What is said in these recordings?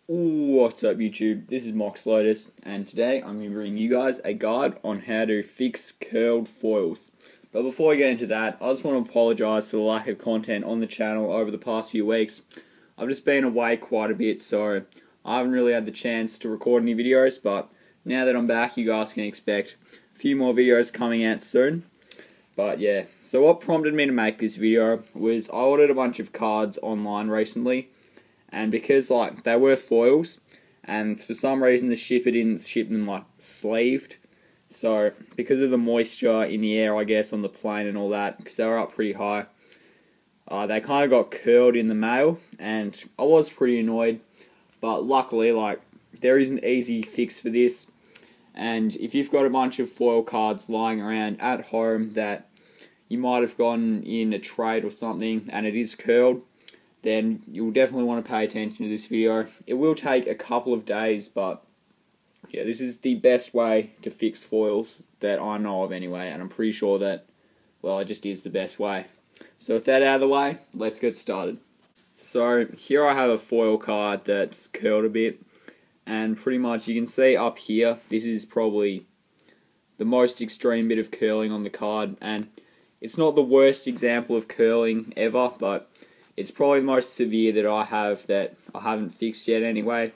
What's up YouTube, this is Mox Lotus and today I'm going to bring you guys a guide on how to fix curled foils. But before I get into that, I just want to apologise for the lack of content on the channel over the past few weeks. I've just been away quite a bit, so I haven't really had the chance to record any videos, but now that I'm back you guys can expect a few more videos coming out soon. But yeah, so what prompted me to make this video was I ordered a bunch of cards online recently. And because they were foils, and for some reason the shipper didn't ship them sleeved, so because of the moisture in the air, I guess, on the plane and all that, because they were up pretty high, they kind of got curled in the mail, and I was pretty annoyed. But luckily, there is an easy fix for this, and if you've got a bunch of foil cards lying around at home that you might have gotten in a trade or something, and it is curled, then you'll definitely want to pay attention to this video. It will take a couple of days, but yeah, this is the best way to fix foils that I know of anyway, and I'm pretty sure that, well, it just is the best way. So with that out of the way, let's get started. So here I have a foil card that's curled a bit, and pretty much you can see up here, this is probably the most extreme bit of curling on the card, and it's not the worst example of curling ever, but it's probably the most severe that I have that I haven't fixed yet anyway.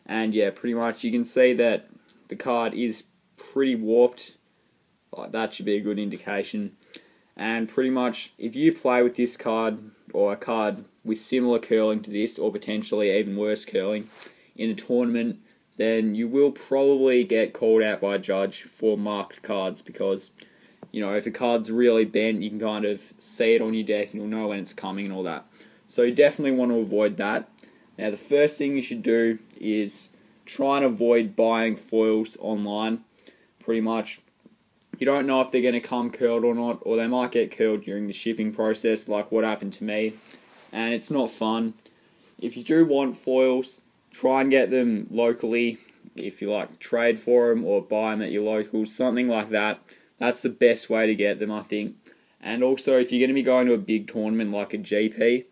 And yeah, pretty much you can see that the card is pretty warped. That should be a good indication. And pretty much if you play with this card, or a card with similar curling to this, or potentially even worse curling, in a tournament, then you will probably get called out by a judge for marked cards, because if a card's really bent, you can kind of see it on your deck and you'll know when it's coming and all that. So you definitely want to avoid that. Now the first thing you should do is try and avoid buying foils online. Pretty much, you don't know if they're going to come curled or not, or they might get curled during the shipping process like what happened to me, and it's not fun. If you do want foils, try and get them locally. If you trade for them or buy them at your locals, something like that. That's the best way to get them, I think. And also, if you're going to be going to a big tournament like a GP,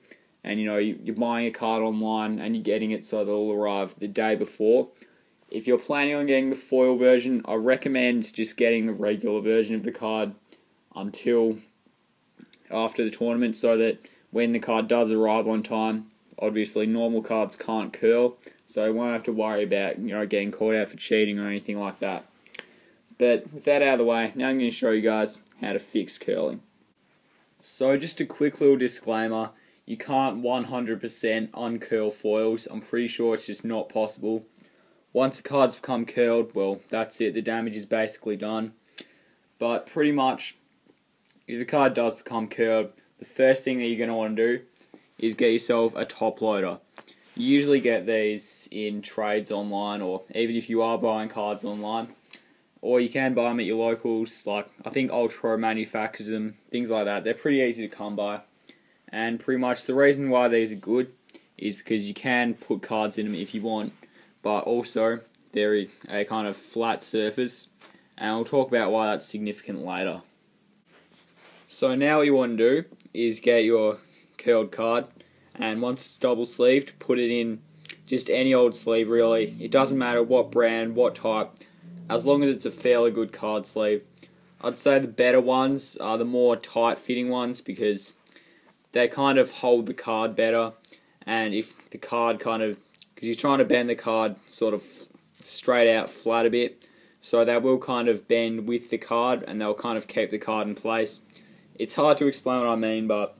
and you're buying a card online and you're getting it so they'll arrive the day before, if you're planning on getting the foil version, I recommend just getting the regular version of the card until after the tournament, so that when the card does arrive on time, obviously normal cards can't curl, so you won't have to worry about getting caught out for cheating or anything like that. But with that out of the way, now I'm going to show you guys how to fix curling. So just a quick little disclaimer, you can't 100% uncurl foils. I'm pretty sure it's just not possible. Once the cards become curled, well, that's it, the damage is basically done. But pretty much, if the card does become curled, the first thing that you're going to want to do is get yourself a top loader. You usually get these in trades online, or even if you are buying cards online. Or you can buy them at your locals, I think Ultra Pro manufactures them, things like that. They're pretty easy to come by. And pretty much the reason why these are good is because you can put cards in them if you want, but also they're a kind of flat surface, and we'll talk about why that's significant later. So now what you want to do is get your curled card, and once it's double sleeved, put it in just any old sleeve really. It doesn't matter what brand, what type, as long as it's a fairly good card sleeve. I'd say the better ones are the more tight fitting ones, because they kind of hold the card better, and if the card because you're trying to bend the card sort of straight out flat a bit, so they will kind of bend with the card and they'll kind of keep the card in place. It's hard to explain what I mean, but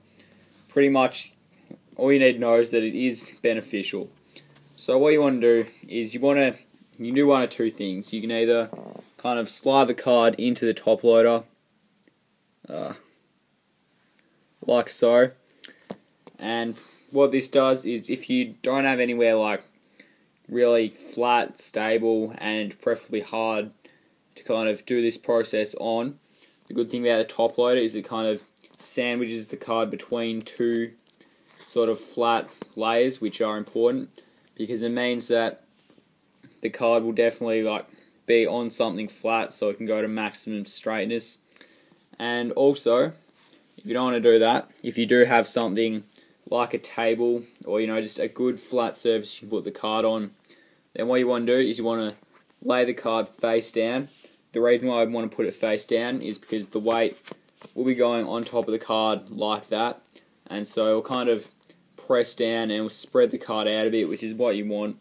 pretty much all you need to know is that it is beneficial. So what you want to do is you can do one of two things. You can either kind of slide the card into the top loader, like so. And what this does is, if you don't have anywhere really flat, stable, and preferably hard to kind of do this process on, the good thing about the top loader is it kind of sandwiches the card between two sort of flat layers, which are important, because it means that the card will definitely be on something flat, so it can go to maximum straightness. And also, if you don't want to do that, if you do have something like a table, or just a good flat surface you can put the card on, then what you want to do is you want to lay the card face down. The reason why I want to put it face down is because the weight will be going on top of the card like that, and so it'll kind of press down and will spread the card out a bit, which is what you want.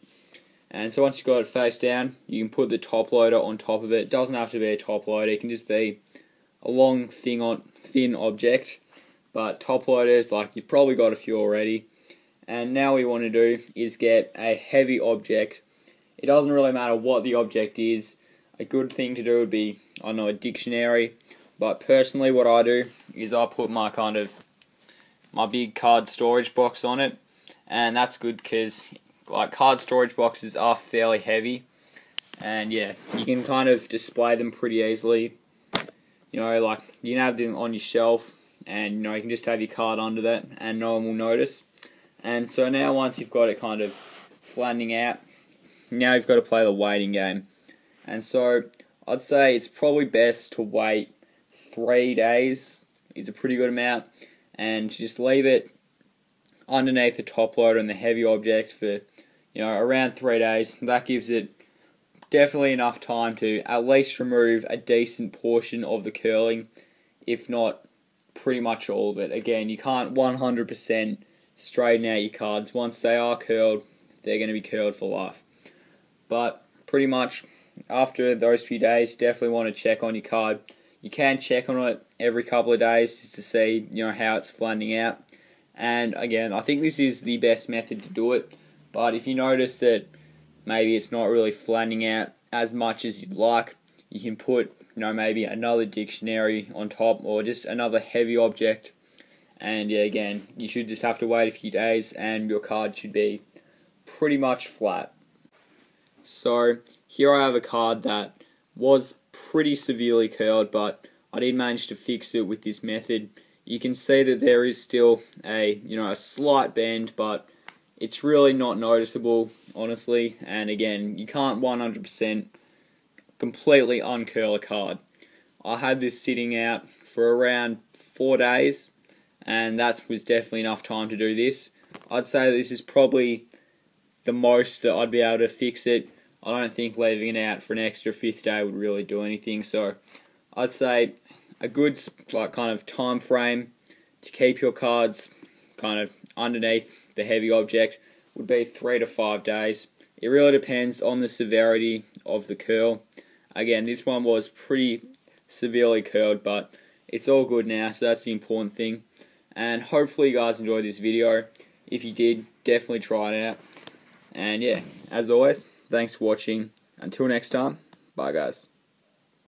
And so once you've got it face down, you can put the top loader on top of it. It doesn't have to be a top loader, it can just be a long thin object, but top loaders, like, you've probably got a few already. And now what we want to do is get a heavy object. It doesn't really matter what the object is. A good thing to do would be, I don't know, a dictionary. But personally what I do is I put my big card storage box on it. And that's good because, like, card storage boxes are fairly heavy. And yeah, you can kind of display them pretty easily. Like, you can have them on your shelf, and you can just have your card under that and no one will notice. And so now once you've got it kind of flattening out, now you've got to play the waiting game. And so I'd say it's probably best to wait 3 days. Is a pretty good amount, and just leave it underneath the top loader and the heavy object for around 3 days. That gives it definitely enough time to at least remove a decent portion of the curling, if not pretty much all of it. Again, you can't 100% straighten out your cards. Once they are curled, they're going to be curled for life. But pretty much after those few days, definitely want to check on your card. You can check on it every couple of days just to see how it's flattening out. And again, I think this is the best method to do it. But if you notice that maybe it's not really flattening out as much as you'd like, you can put maybe another dictionary on top, or just another heavy object. And yeah, again, you should just have to wait a few days and your card should be pretty much flat. So here I have a card that was pretty severely curled, but I did manage to fix it with this method. You can see that there is still a slight bend, but it's really not noticeable, honestly. And again, you can't 100% completely uncurl a card. I had this sitting out for around 4 days, and that was definitely enough time to do this. I'd say this is probably the most that I'd be able to fix it. I don't think leaving it out for an extra 5th day would really do anything. So I'd say a good kind of time frame to keep your cards kind of underneath the heavy object would be 3 to 5 days. It really depends on the severity of the curl. Again, this one was pretty severely curled, but it's all good now, so that's the important thing. And hopefully you guys enjoyed this video. If you did, definitely try it out. And yeah, as always, thanks for watching. Until next time, bye guys.